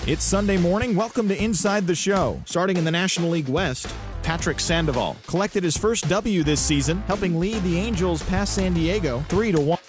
It's Sunday morning. Welcome to Inside the Show. Starting in the National League West, Patrick Sandoval collected his first W this season, helping lead the Angels past San Diego 3-1.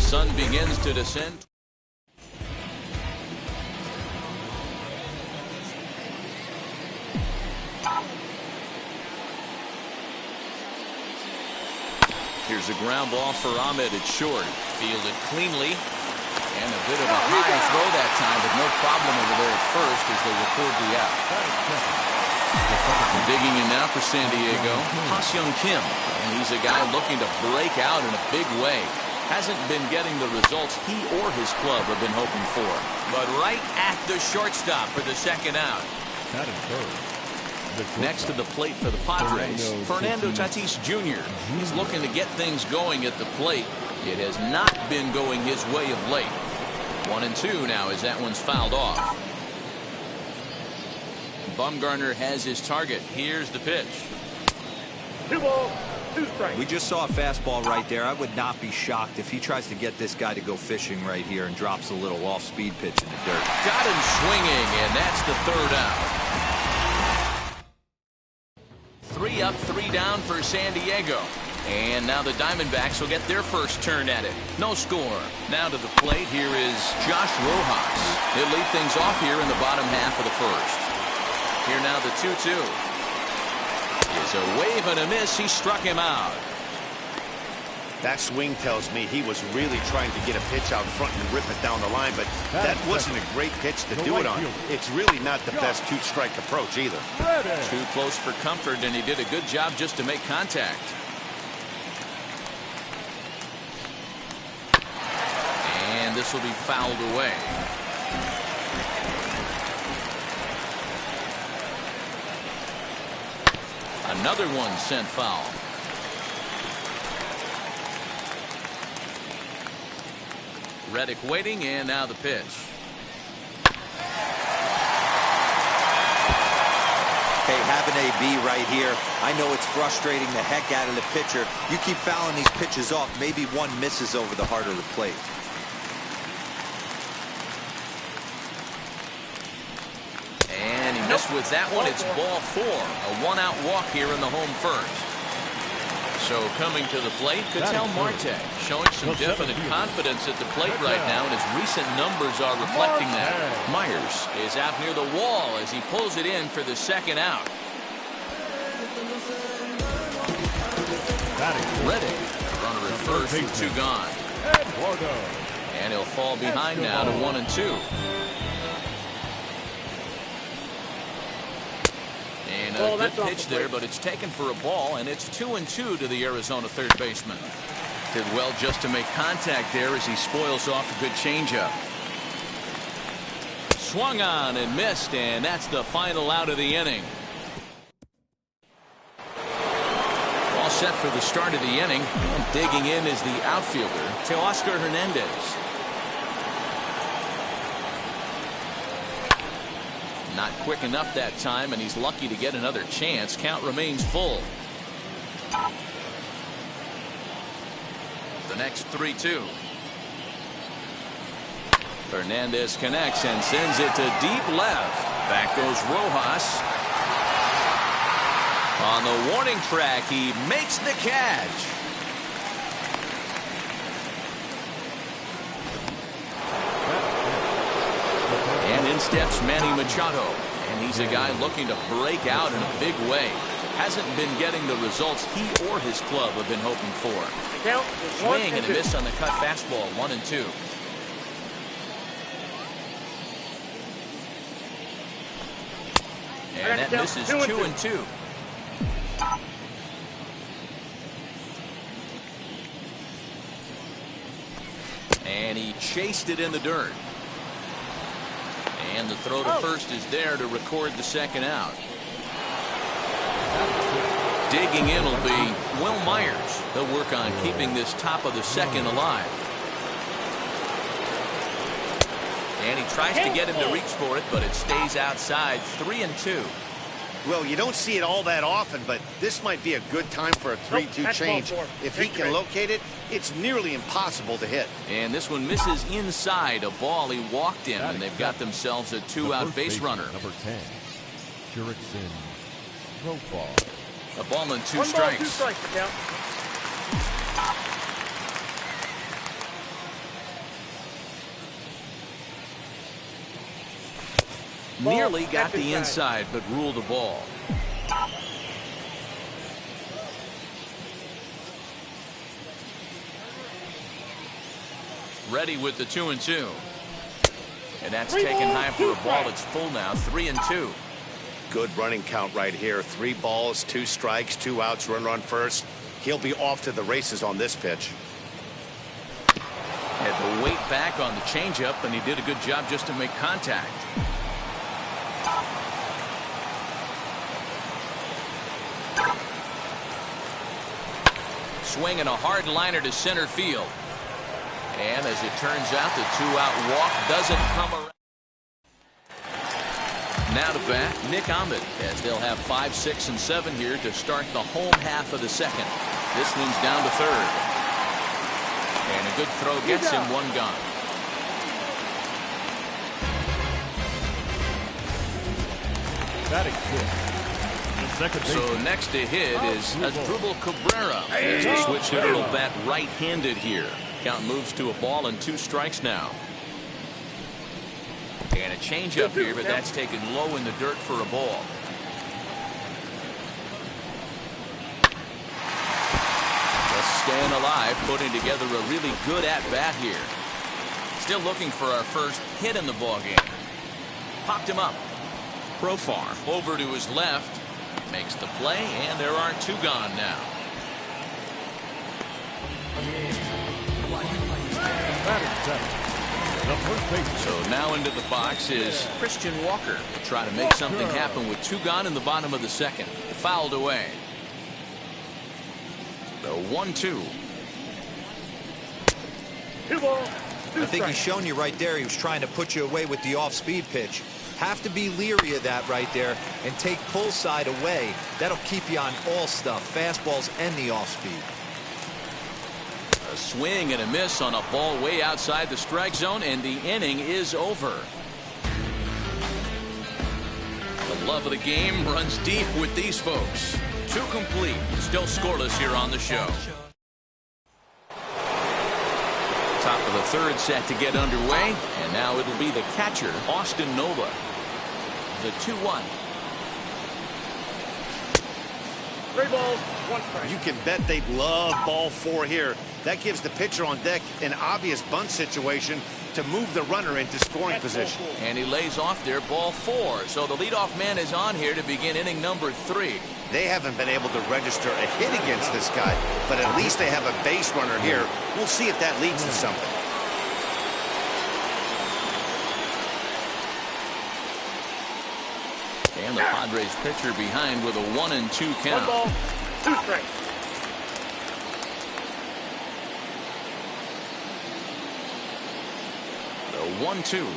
Sun begins to descend. Here's a ground ball for Ahmed at short. Fielded cleanly. And a bit of a high throw that time, but no problem over there at first as they record the out. Digging in now for San Diego, Ha-Seong Kim. And he's a guy looking to break out in a big way. Hasn't been getting the results he or his club have been hoping for. But right at the shortstop for the second out. Next to the plate for the Padres, Fernando Tatis Jr. He's looking to get things going at the plate. It has not been going his way of late. 1-2 now as that one's fouled off. Bumgarner has his target. Here's the pitch. 2 balls. We just saw a fastball right there. I would not be shocked if he tries to get this guy to go fishing right here and drops a little off-speed pitch in the dirt. Got him swinging, and that's the third out. 3 up, 3 down for San Diego. And now the Diamondbacks will get their first turn at it. No score. Now to the plate, here is Josh Rojas. He'll lead things off here in the bottom half of the first. Here now the 2-2. Is a wave and a miss. He struck him out. That swing tells me he was really trying to get a pitch out front and rip it down the line, but that wasn't a great pitch to do it on. It's really not the best two-strike approach either. Too close for comfort, and he did a good job just to make contact. And this will be fouled away. Another one sent foul. Reddick waiting, and now the pitch. Hey, have an AB right here. I know it's frustrating the heck out of the pitcher. You keep fouling these pitches off, maybe one misses over the heart of the plate. And he missed with that one. It's ball 4. A 1-out walk here in the home first. So coming to the plate, Ketel Marte showing some definite confidence at the plate right now, and his recent numbers are reflecting that. Myers is out near the wall as he pulls it in for the second out. Reddick, runner at first with 2 gone. And he'll fall behind now to 1-2. And a good pitch there, but it's taken for a ball, and it's 2-2 to the Arizona third baseman. Did well just to make contact there as he spoils off a good changeup. Swung on and missed, and that's the final out of the inning. All set for the start of the inning. And digging in is the outfielder, Teoscar Hernandez. Not quick enough that time, and he's lucky to get another chance. Count remains full. The next 3-2. Hernandez connects and sends it to deep left. Back goes Rojas. On the warning track, he makes the catch. And in steps Manny Machado. And he's a guy looking to break out in a big way. Hasn't been getting the results he or his club have been hoping for. Swing and a miss on the cut fastball, 1-2. And that misses 2-2. And he chased it in the dirt. And the throw to first is there to record the second out. Digging in will be Will Myers. He'll work on keeping this top of the second alive. And he tries to get him to reach for it, but it stays outside. 3-2. Well, you don't see it all that often, but this might be a good time for a 3-2 change. If he can locate it, it's nearly impossible to hit. And this one misses inside a ball he walked in, and they've got themselves a two-out base runner. Number 10, Jurickson Profar. A ball and two strikes. 2 strikes, count. Nearly got the inside, but ruled a ball. Ready with the 2-2. And that's taken high for a ball. It's full now, 3-2. Good running count right here. 3 balls, 2 strikes, 2 outs, runner on first. He'll be off to the races on this pitch. Had to wait back on the changeup, and he did a good job just to make contact. Swinging a hard liner to center field. And as it turns out, the two-out walk doesn't come around. Now to bat, Nick Ahmed, as they'll have 5, 6, and 7 here to start the home half of the second. This one's down to third. And a good throw gets him one gone. Batting fifth. So next to hit is Asdrubal Cabrera. As the switch hitter will bat right-handed here. Count moves to a ball and 2 strikes now. And a changeup here, but that's taken low in the dirt for a ball. Just staying alive, putting together a really good at-bat here. Still looking for our first hit in the ballgame. Popped him up. Profar over to his left. Makes the play, and there are 2 gone now. So now into the box is Christian Walker to try to make something happen with 2 gone in the bottom of the second. Fouled away. The 1-2. 2 balls. I think he's shown you right there. He was trying to put you away with the off-speed pitch. Have to be leery of that right there and take pull side away. That'll keep you on all stuff, fastballs and the off-speed. A swing and a miss on a ball way outside the strike zone, and the inning is over. The love of the game runs deep with these folks. 2 complete, still scoreless here on the show. Top of the third set to get underway, and now it'll be the catcher, Austin Nola. The 2-1. 3 balls, 1 strike. You can bet they'd love ball 4 here. That gives the pitcher on deck an obvious bunt situation to move the runner into scoring position. And he lays off there, ball 4. So the leadoff man is on here to begin inning number 3. They haven't been able to register a hit against this guy, but at least they have a base runner here. We'll see if that leads to something. And the Padres pitcher behind with a 1-2 count. 1 ball, 2 strikes. The 1-2.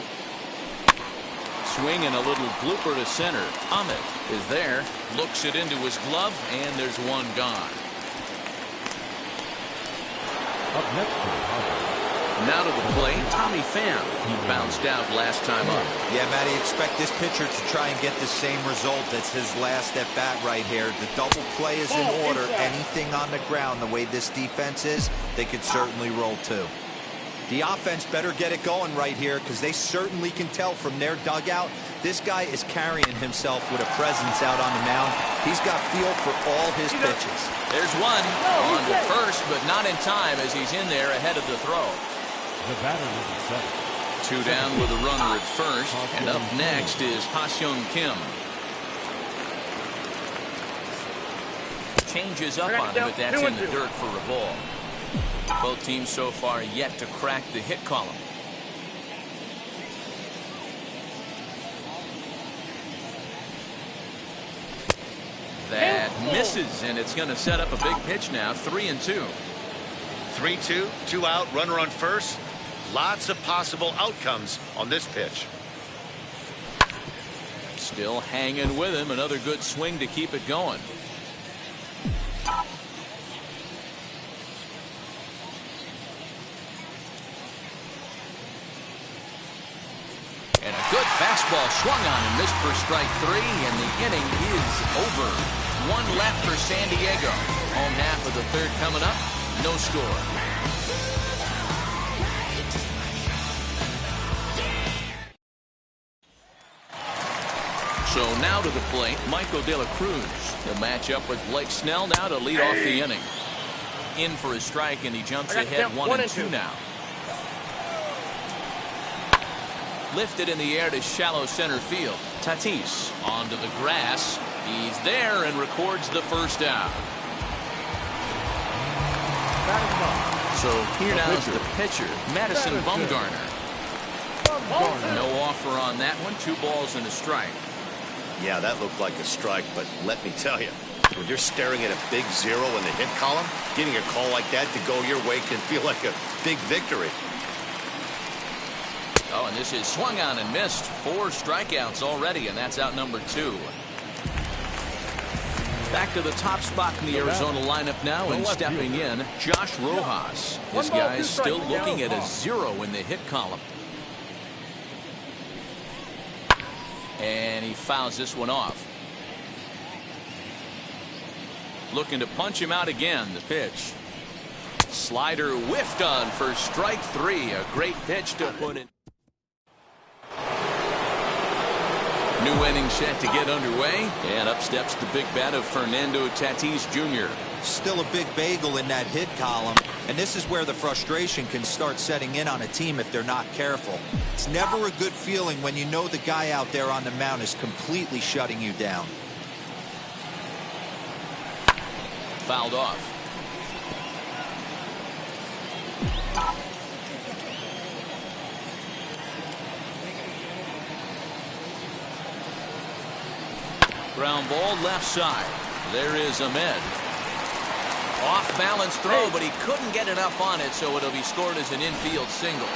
Swing and a little blooper to center. Ahmed is there, looks it into his glove, and there's 1 gone. Up next to the Padres, Now to the plate, Tommy Pham. He bounced out last time up. Yeah, Matty, expect this pitcher to try and get the same result as his last at bat right here. The double play is in order. Anything on the ground, the way this defense is, they could certainly roll too. The offense better get it going right here because they certainly can tell from their dugout this guy is carrying himself with a presence out on the mound. He's got feel for all his pitches. There's one on to first, but not in time as he's in there ahead of the throw. The batter is 7. 2 down with a runner at first, and up next is Ha-Seong Kim. Changes up on him, but that's in the dirt for a ball. Both teams so far yet to crack the hit column. That misses, and it's going to set up a big pitch now. 3-2. 3-2, 2 out, runner on first. Lots of possible outcomes on this pitch. Still hanging with him. Another good swing to keep it going. And a good fastball swung on and missed for strike 3, and the inning is over. 1 left for San Diego. Home half of the third coming up. No score. So now to the plate, Michael De La Cruz. He'll match up with Blake Snell now to lead off the inning. In for a strike, and he jumps ahead 1-2 now. Lifted in the air to shallow center field. Tatis onto the grass. He's there and records the first out. So here now is the pitcher, Madison Bumgarner. No offer on that one. 2 balls and a strike. Yeah, that looked like a strike, but let me tell you, when you're staring at a big 0 in the hit column, getting a call like that to go your way can feel like a big victory. Oh, and this is swung on and missed. 4 strikeouts already, and that's out number 2. Back to the top spot in the Arizona lineup now, and stepping in, Josh Rojas. This guy is still looking at a 0 in the hit column. And he fouls this one off. Looking to punch him out again. The pitch. Slider whiffed on for strike 3. A great pitch to put it. New inning set to get underway, and up steps the big bat of Fernando Tatis Jr. Still a big bagel in that hit column, and this is where the frustration can start setting in on a team if they're not careful. It's never a good feeling when you know the guy out there on the mound is completely shutting you down. Fouled off. Ground ball left side. There is Ahmed. Off balance throw, but he couldn't get enough on it, so it'll be scored as an infield single.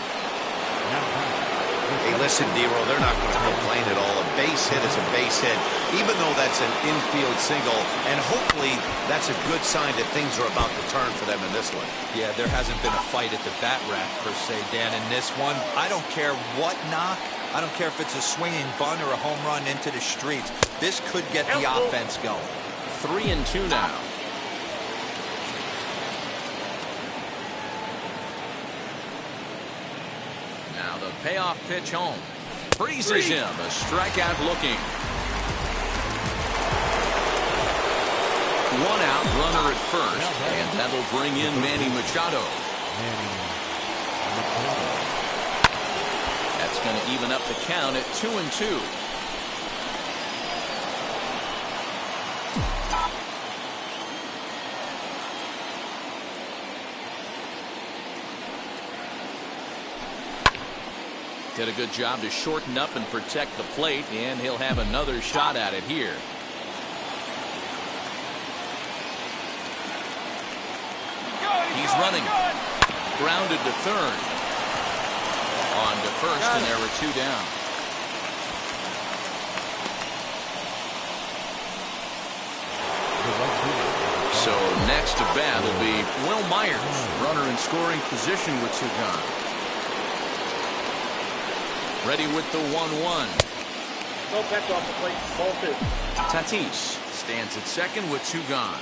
Hey, listen, Dero, they're not going to complain at all. A base hit is a base hit, even though that's an infield single, and hopefully that's a good sign that things are about to turn for them in this one. Yeah, there hasn't been a fight at the bat rack, per se, Dan, in this one. I don't care what knock. I don't care if it's a swinging bunt or a home run into the streets. This could get the offense going. 3-2 now. Now the payoff pitch home. Freezes him. A strikeout looking. 1 out, runner at first, and that'll bring in Manny Machado. That's going to even up the count at 2-2. Did a good job to shorten up and protect the plate, and he'll have another shot at it here. He's running. Grounded to third. On to first, and there were 2 down. So next to bat will be Will Myers. Runner in scoring position with 2 gone. Ready with the 1-1. No catch off the plate. Ball 2. Tatis stands at second with 2 gone.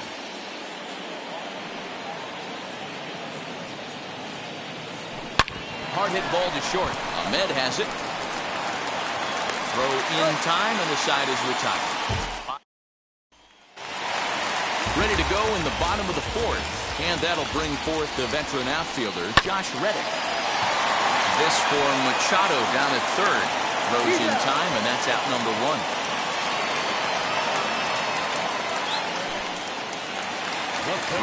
Hard hit ball to short. Ahmed has it. Throw in time, and the side is retired. Ready to go in the bottom of the 4th, and that'll bring forth the veteran outfielder Josh Reddick. This for Machado down at 3rd. Throws in time, and that's out number 1.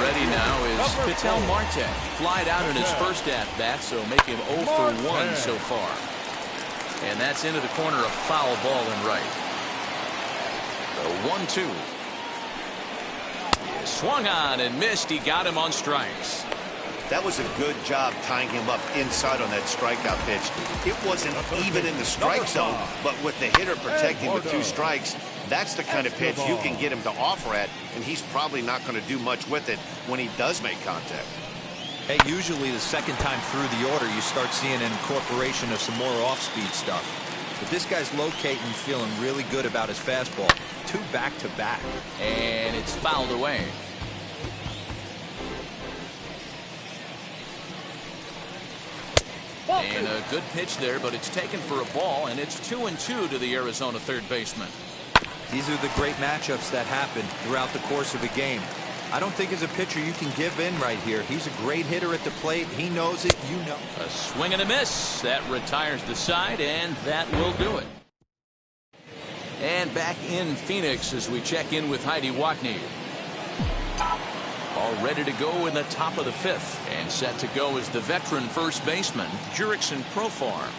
Ready now is Ketel Marte. Flied out in his first at-bat, so make him 0 for 1 so far. And that's into the corner, a foul ball and right. The 1-2. Swung on and missed. He got him on strikes. That was a good job tying him up inside on that strikeout pitch. It wasn't even in the strike zone, but with the hitter protecting with 2 strikes, that's the kind of pitch you can get him to offer at, and he's probably not going to do much with it when he does make contact. Hey, usually the second time through the order, you start seeing an incorporation of some more off-speed stuff. But this guy's locating, feeling really good about his fastball. 2 back-to-back. And it's fouled away. And a good pitch there, but it's taken for a ball, and it's 2-2 to the Arizona third baseman. These are the great matchups that happen throughout the course of a game. I don't think as a pitcher you can give in right here. He's a great hitter at the plate. He knows it. You know. A swing and a miss. That retires the side, and that will do it. And back in Phoenix as we check in with Heidi Watney. All ready to go in the top of the 5th, and set to go is the veteran first baseman Jurickson Profar.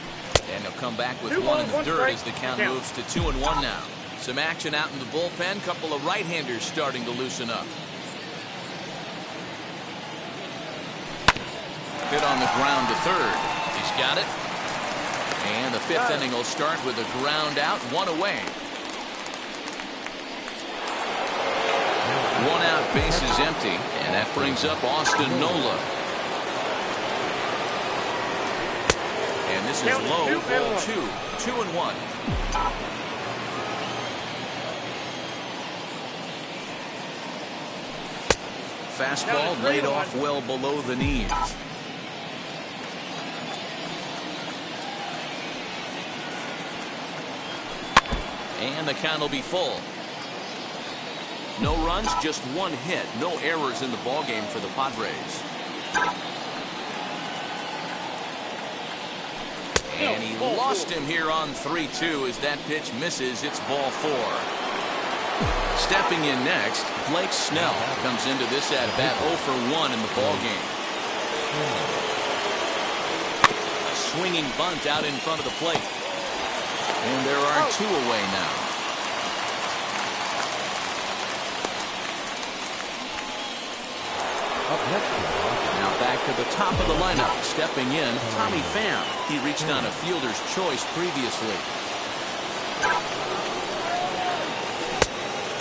And he'll come back with 1 in the 3rd as the count moves to 2-1 now. Some action out in the bullpen. Couple of right-handers starting to loosen up. Hit on the ground to 3rd. He's got it. And the 5th inning will start with a ground out, 1 away. 1 out, base is empty, and that brings up Austin Nola. And this is low, ball 2, 2-1. Fastball laid off well below the knees. And the count will be full. No runs, just 1 hit. No errors in the ballgame for the Padres. And he lost him here on 3-2 as that pitch misses. It's ball 4. Stepping in next, Blake Snell comes into this at-bat 0 for 1 in the ballgame. A swinging bunt out in front of the plate. And there are 2 away now. Now back to the top of the lineup. Stepping in, Tommy Pham. He reached on a fielder's choice previously.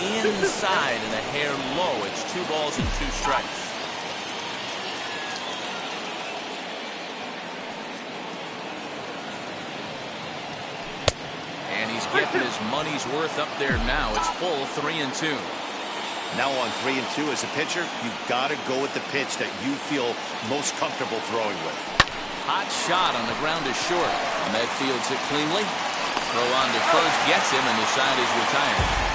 Inside and a hair low. It's 2 balls and 2 strikes. And he's getting his money's worth up there now. It's full 3-2. Now on 3-2 as a pitcher, you've got to go with the pitch that you feel most comfortable throwing with. Hot shot on the ground is short. Ahmed fields it cleanly. Throw on to first, gets him, and the side is retired.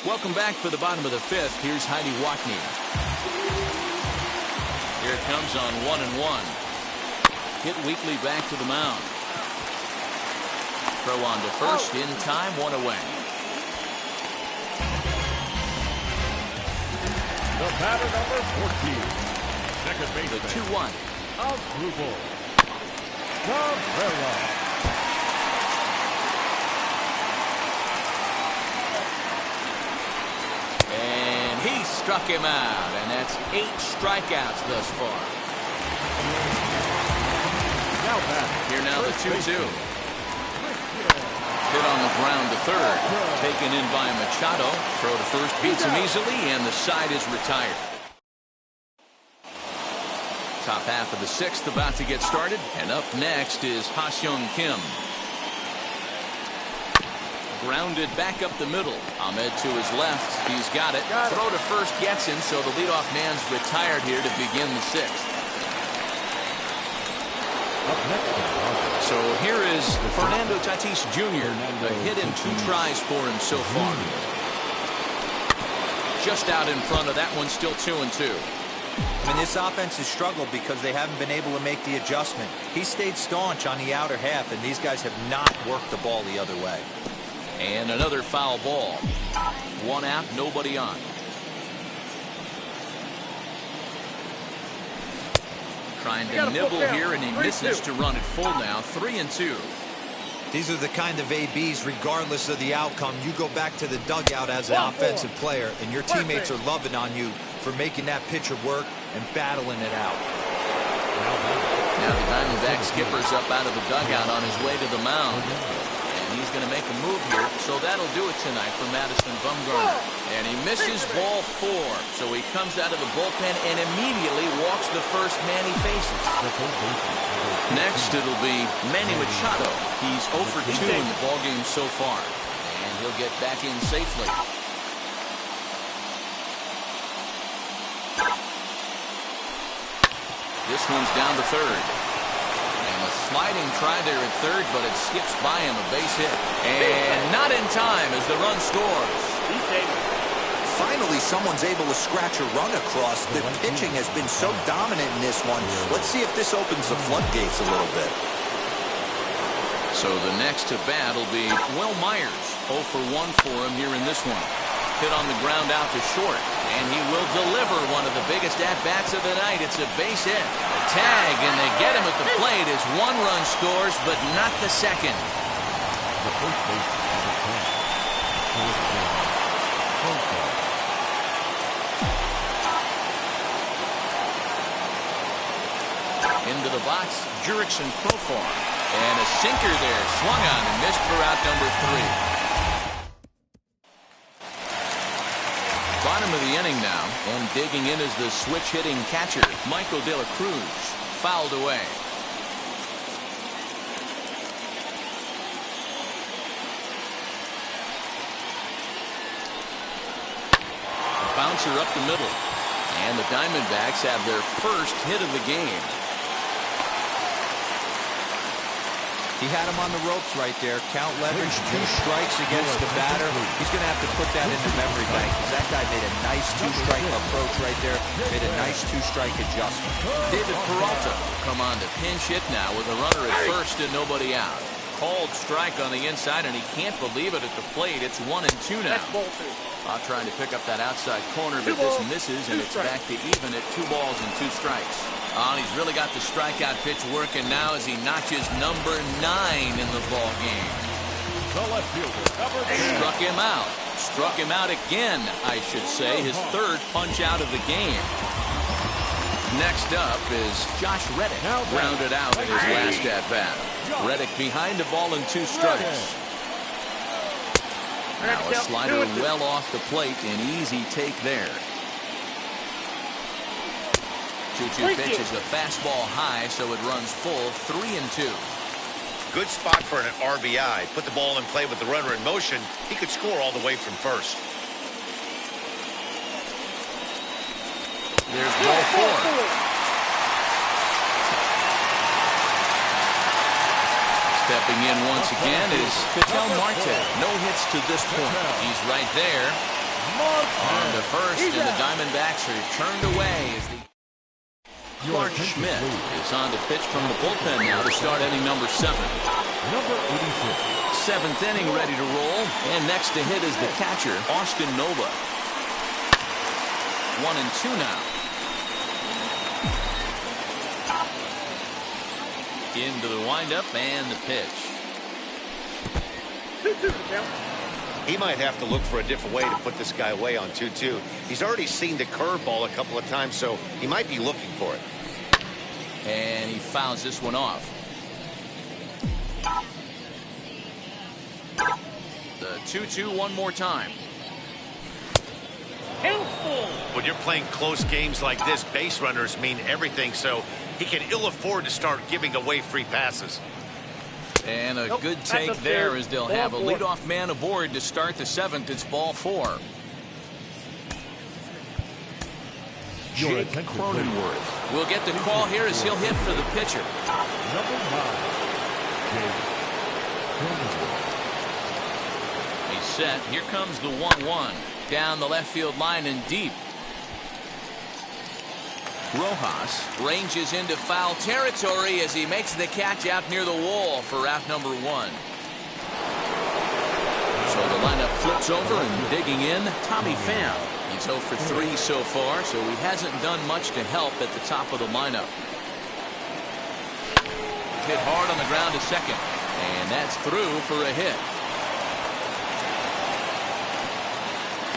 Welcome back for the bottom of the 5th. Here's Heidi Watney. Here it comes on 1-1. Hit Weekly back to the mound. Throw on to first, in time, 1 away. The batter number 14. Second base. The 2-1. Asdrubal Cabrera. And he struck him out, and that's 8 strikeouts thus far. Now back. Here now the 2-2. Hit on the ground to 3rd. Taken in by Machado. Throw to first beats him easily, and the side is retired. Top half of the sixth about to get started, and up next is Ha-Seong Kim. Grounded back up the middle. Ahmed to his left. He's got it. Throw to first gets him, so the leadoff man's retired here to begin the sixth. So here is Fernando Tatis Jr. A hit in 2 tries for him so far. Just out in front of that one, still 2-2. I mean, this offense has struggled because they haven't been able to make the adjustment. He stayed staunch on the outer half, and these guys have not worked the ball the other way. And another foul ball. 1 out, nobody on. Trying to nibble here, and he misses to run it full now. 3-2. These are the kind of ABs, regardless of the outcome. You go back to the dugout as an offensive player, and your teammates are loving on you for making that pitcher work and battling it out. Now the Diamondback skipper's up out of the dugout on his way to the mound. And he's going to make a move here, so that'll do it tonight for Madison Bumgarner. And he misses ball 4, so he comes out of the bullpen and immediately walks the first man he faces. Next, it'll be Manny Machado. He's 0 for 2 in the ballgame so far, and he'll get back in safely. This one's down to third. And a sliding try there at third, but it skips by him, a base hit. And not in time as the run scores. Finally, someone's able to scratch a run across. The pitching has been so dominant in this one. Let's see if this opens the floodgates a little bit. So the next to bat will be Will Myers. 0 for 1 for him here in this one. Hit on the ground out to short. And he will deliver one of the biggest at-bats of the night. It's a base hit. A tag, and they get him at the plate as 1 run scores, but not the second. Into the box, Jurickson Profar. And a sinker there, swung on and missed for out number 3. Bottom of the inning now, and digging in is the switch-hitting catcher, Michael De La Cruz, fouled away. Bouncer up the middle, and the Diamondbacks have their first hit of the game. He had him on the ropes right there. Count leverage, 2 strikes against the batter. He's going to have to put that in the memory bank, because that guy made a nice 2-strike approach right there. Made a nice 2-strike adjustment. David Peralta come on to pinch hit now with a runner at first and nobody out. Called strike on the inside, and he can't believe it at the plate. It's 1-2 now. Trying to pick up that outside corner, but this misses, and it's back to even at 2 balls and 2 strikes. He's really got the strikeout pitch working now as he notches number 9 in the ball game. Struck him out. Struck him out again, I should say. His 3rd punch out of the game. Next up is Josh Reddick, grounded out in his last at-bat. Reddick behind the ball and 2 strikes. Now a slider well off the plate, an easy take there. 2-2 pitch is a fastball high, so it runs full, 3-2. Good spot for an RBI. Put the ball in play with the runner in motion. He could score all the way from first. There's ball 4. Stepping in once again is Ketel Marte. No hits to this point. He's right there. On to first, and the Diamondbacks are turned away as the Clark Schmidt is on to pitch from the bullpen now to start inning number 7. Number 86. 7th inning ready to roll, and next to hit is the catcher, Austin Nova. 1-2 now. Into the windup and the pitch. 2-2 count. He might have to look for a different way to put this guy away on 2-2. He's already seen the curveball a couple of times, so he might be looking for it. And he fouls this one off. The 2-2 one more time. Count full. when you're playing close games like this, base runners mean everything, so he can ill afford to start giving away free passes. And a good take there as they'll have a leadoff man aboard to start the 7th. It's ball 4. Jake Cronenworth will get the call here as he'll hit for the pitcher. Number 9, Jake Cronenworth. He's set. Here comes the 1-1 down the left field line and deep. Rojas ranges into foul territory as he makes the catch out near the wall for out number 1. So the lineup flips over and digging in, Tommy Pham. He's 0 for 3 so far, so he hasn't done much to help at the top of the lineup. Hit hard on the ground to second, and that's through for a hit.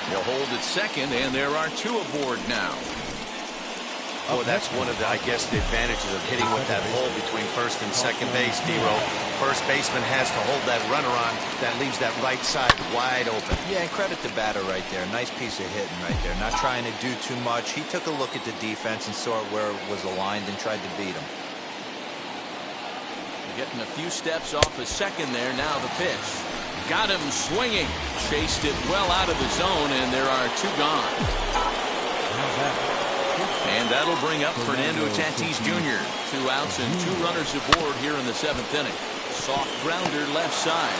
They'll hold at second, and there are 2 aboard now. Well, that's one of the, I guess, the advantages of hitting with that hole between first and second base, D-Row. First baseman has to hold that runner on. That leaves that right side wide open. Yeah, and credit the batter right there. Nice piece of hitting right there. Not trying to do too much. He took a look at the defense and saw where it was aligned and tried to beat him. Getting a few steps off the second there. Now the pitch. Got him swinging. Chased it well out of the zone, and there are 2 gone. And that'll bring up Fernando Tatis Jr. 2 outs and 2 runners aboard here in the 7th inning. Soft grounder left side.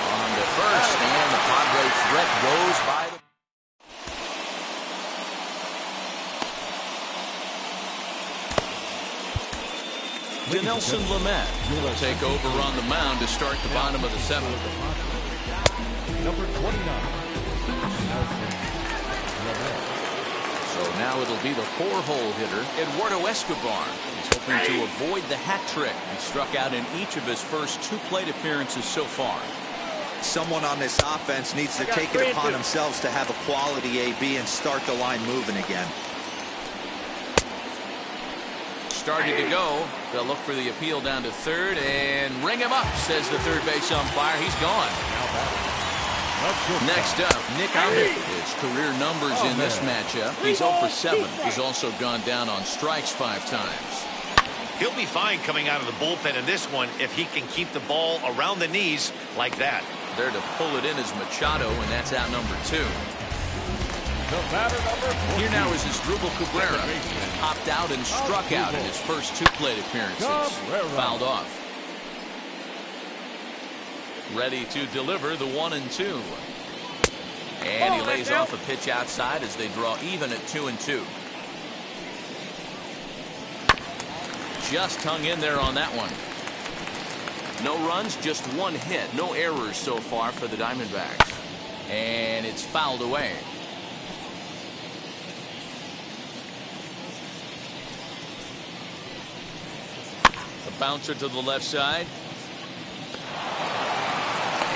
On to first, and the Padre threat goes by the Dinelson Lamet will take over on the mound to start the bottom of the 7th. Number 29. So now it'll be the 4-hole hitter, Eduardo Escobar. He's hoping to avoid the hat trick. He struck out in each of his first 2 plate appearances so far. Someone on this offense needs to take it upon themselves to have a quality AB and start the line moving again. Started to go. They'll look for the appeal down to third and ring him up, says the third base umpire. He's gone. Next up, Nick Ahmed. His career numbers in this matchup. He's 0 for 7. He's also gone down on strikes 5 times. He'll be fine coming out of the bullpen in this one if he can keep the ball around the knees like that. There to pull it in is Machado, and that's out number 2. Here now is Asdrubal Cabrera. Hopped out and struck out in his first 2 plate appearances. Fouled off. Ready to deliver the 1-2. And he lays off a pitch outside as they draw even at 2-2. Just hung in there on that one. No runs, just 1 hit. No errors so far for the Diamondbacks. And it's fouled away. The bouncer to the left side.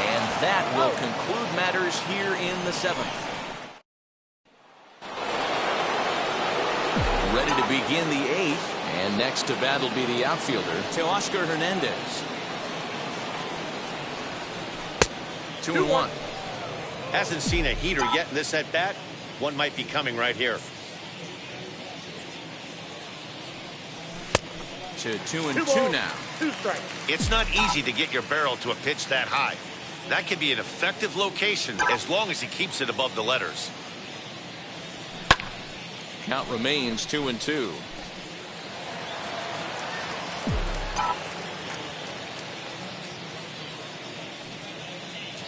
And that will conclude matters here in the 7th. Ready to begin the 8th. And next to bat will be the outfielder, Teoscar Hernandez. 2-1. Hasn't seen a heater yet in this at-bat. One might be coming right here. To 2-2 now. 2 strikes. It's not easy to get your barrel to a pitch that high. That can be an effective location as long as he keeps it above the letters. Count remains 2-2.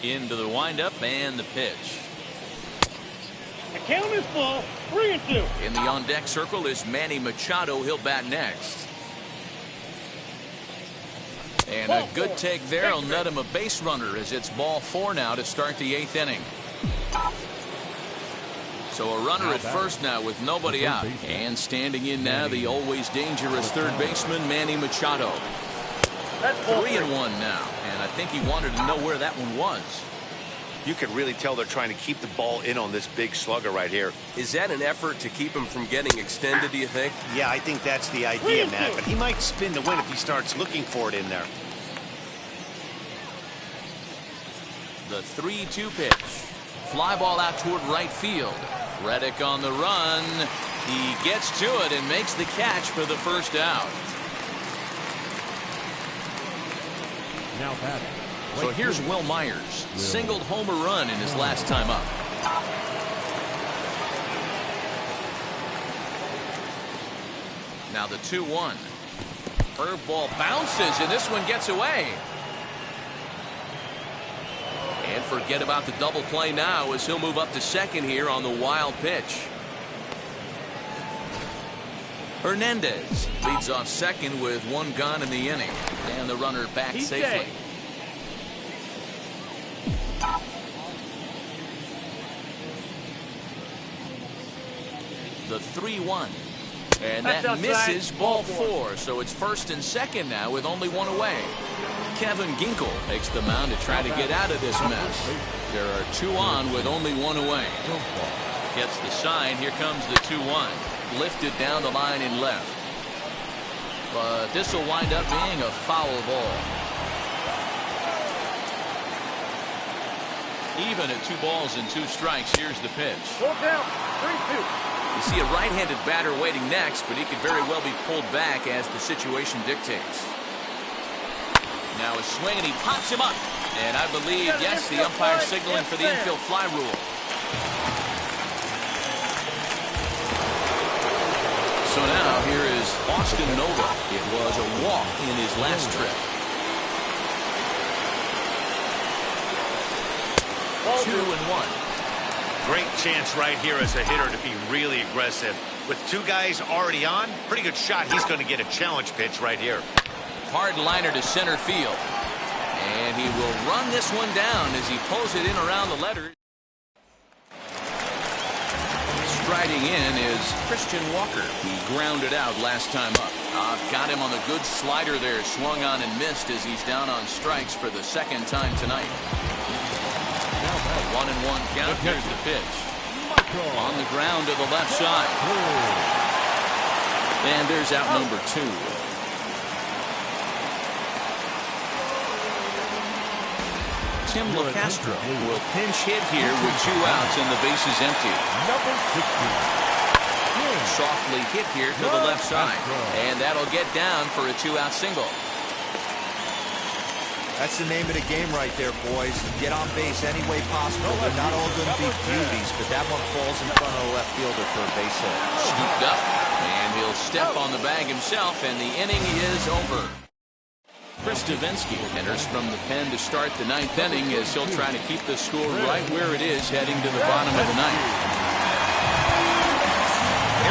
Into the windup and the pitch. The count is full. 3-2. In the on-deck circle is Manny Machado. He'll bat next. And a good take there will net him a base runner as it's ball 4 now to start the 8th inning. So a runner at first now with nobody out. And standing in now the always dangerous third baseman Manny Machado. 3-1 now. And I think he wanted to know where that one was. You can really tell they're trying to keep the ball in on this big slugger right here. Is that an effort to keep him from getting extended, do you think? Yeah, I think that's the idea, Matt. But he might spin the win if he starts looking for it in there. The 3-2 pitch. Fly ball out toward right field. Reddick on the run. He gets to it and makes the catch for the first out. Now batting. So here's Will Myers. Singled home a run in his last time up. Now the 2-1. Curveball bounces, and this one gets away. And forget about the double play now as he'll move up to second here on the wild pitch. Hernandez leads off second with one gone in the inning. And the runner back safely. The 3-1. And that misses, ball 4. So it's first and second now with only one away. Kevin Ginkel takes the mound to try to get out of this mess. There are 2 on with only 1 away. Gets the sign. Here comes the 2-1. Lifted down the line in left. But this will wind up being a foul ball. Even at 2 balls and 2 strikes, here's the pitch. Full count, 3-2. You see a right-handed batter waiting next, but he could very well be pulled back as the situation dictates. Now a swing, and he pops him up. And I believe, yes, the umpire signaling for the infield fly rule. So now here is Austin Nova. It was a walk in his last trip. 2-1. Great chance right here as a hitter to be really aggressive. With 2 guys already on, pretty good shot. He's going to get a challenge pitch right here. Hard liner to center field. And he will run this one down as he pulls it in around the letters. Striding in is Christian Walker. He grounded out last time up. Got him on the good slider there. Swung on and missed as he's down on strikes for the second time tonight. A 1-1 count. Here's the pitch. On the ground to the left side. And there's out number 2. Tim LeCastro will pinch hit here with 2 outs and the base is empty. Number 16. Softly hit here to the left side. And that'll get down for a 2-out single. That's the name of the game right there, boys. Get on base any way possible. They're not all going to be beauties, but that one falls in front of the left fielder for a base hit. Scooped up, and he'll step on the bag himself, and the inning is over. Chris Davinsky enters from the pen to start the 9th inning as he'll try to keep the score right where it is heading to the bottom of the 9th.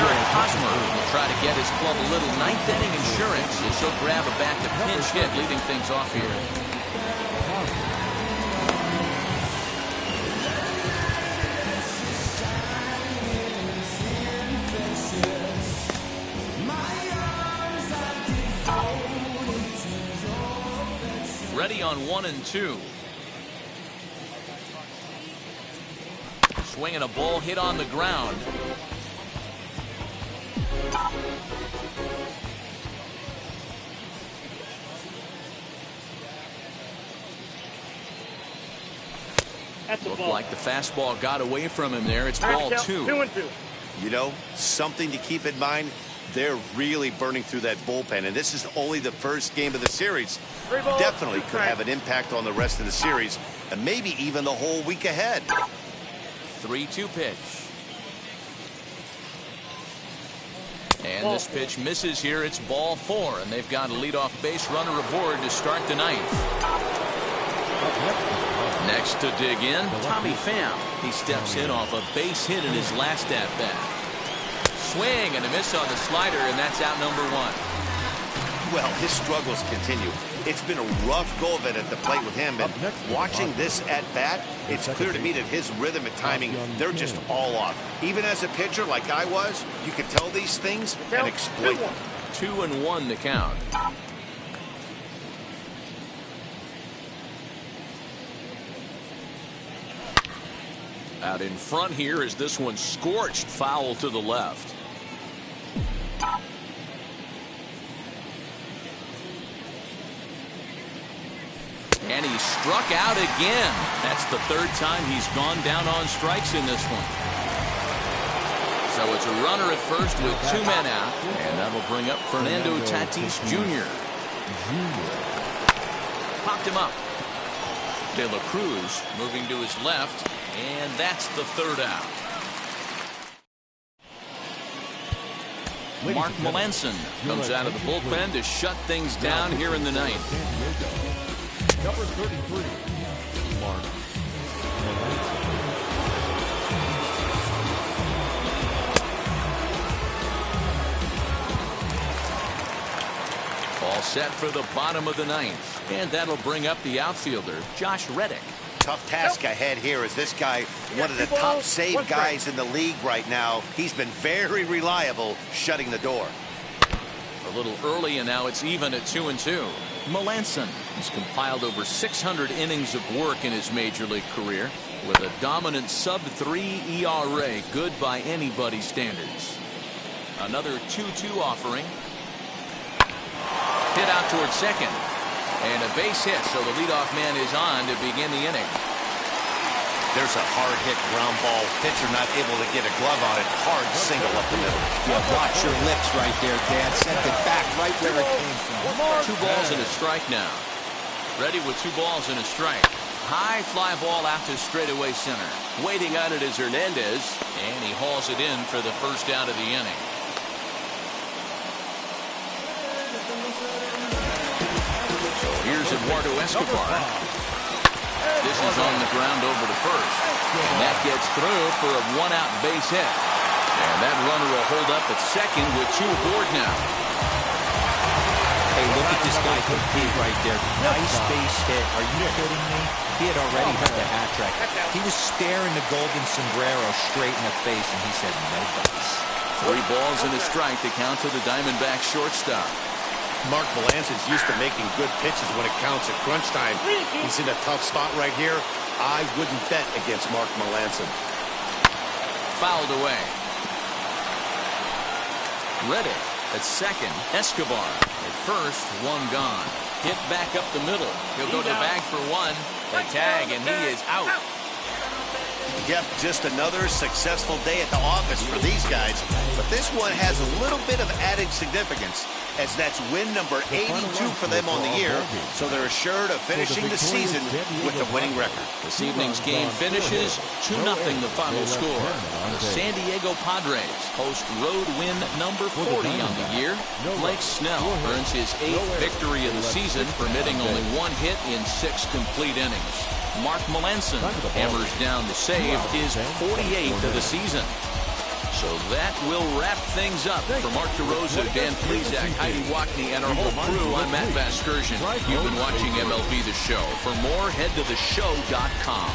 Eric Hosmer will try to get his club a little 9th inning insurance as he'll grab a back to pinch hit, leading things off here. Ready on 1 and 2. Swinging a ball hit on the ground. Looked like the fastball got away from him there. It's ball 2. 2-2. You know, something to keep in mind. They're really burning through that bullpen, and this is only the first game of the series. Definitely could have an impact on the rest of the series, and maybe even the whole week ahead. 3-2 pitch. And this pitch misses here. It's ball 4, and they've got a leadoff base runner aboard to start the 9th. Next to dig in, Tommy Pham. He steps in off a base hit in his last at-bat. Swing and a miss on the slider, and that's out number 1. Well, his struggles continue. It's been a rough go of it at the plate with him, and watching this at-bat, it's clear to me that his rhythm and timing, they're just all off. Even as a pitcher like I was, you can tell these things and exploit them. 2-1 to count. Out in front here is this one scorched foul to the left. And he struck out again. That's the 3rd time he's gone down on strikes in this one. So it's a runner at first with 2 men out, and that'll bring up Fernando Tatis Jr. Popped him up. De La Cruz moving to his left, and that's the 3rd out. Mark Melancon comes out of the bullpen to shut things down here in the 9th. Number 33, Mark Melancon. All set for the bottom of the 9th, and that'll bring up the outfielder, Josh Reddick. Tough task ahead here as this guy, one of the top save guys in the league right now. He's been very reliable shutting the door. A little early, and now it's even at 2-2. Melancon has compiled over 600 innings of work in his major league career with a dominant sub-3 ERA, good by anybody's standards. Another 2-2 offering. Hit out towards second. And a base hit, so the leadoff man is on to begin the inning. There's a hard hit ground ball. Pitcher not able to get a glove on it. Hard single up the middle. Yeah, watch your lips right there, Dad. Sent it back right where it came from. 2 balls and a strike now. Ready with 2 balls and a strike. High fly ball out to straightaway center. Waiting on it is Hernandez, and he hauls it in for the 1st out of the inning. Here's Eduardo Escobar. This is on the ground over to first. And that gets through for a 1-out base hit. And that runner will hold up at second with 2 aboard now. Hey, look at this guy compete right there. Nice base hit. Are you kidding me? He had already hit the hat trick. He was staring the golden sombrero straight in the face, and he said, no dice. 3 balls and a strike to count to the Diamondback shortstop. Mark Melancon's used to making good pitches when it counts at crunch time. He's in a tough spot right here. I wouldn't bet against Mark Melancon. Fouled away. Reddick at second. Escobar at first. 1 gone. Hit back up the middle. He'll go to the bag for 1. The tag, and he is out. Yep, just another successful day at the office for these guys. But this one has a little bit of added significance, as that's win number 82 for them on the year, so they're assured of finishing the season with the winning record. This evening's game finishes 2-0 the final score. The San Diego Padres host road win number 40 on the year. Blake Snell earns his 8th victory of the season, permitting only 1 hit in 6 complete innings. Mark Melancon hammers down the save, his 48th of the season. So that will wrap things up. For Mark DeRosa, Dan Plesac, Heidi Wackney, and our whole crew, I'm Matt Vasgersian. You've been watching MLB The Show. For more, head to theshow.com.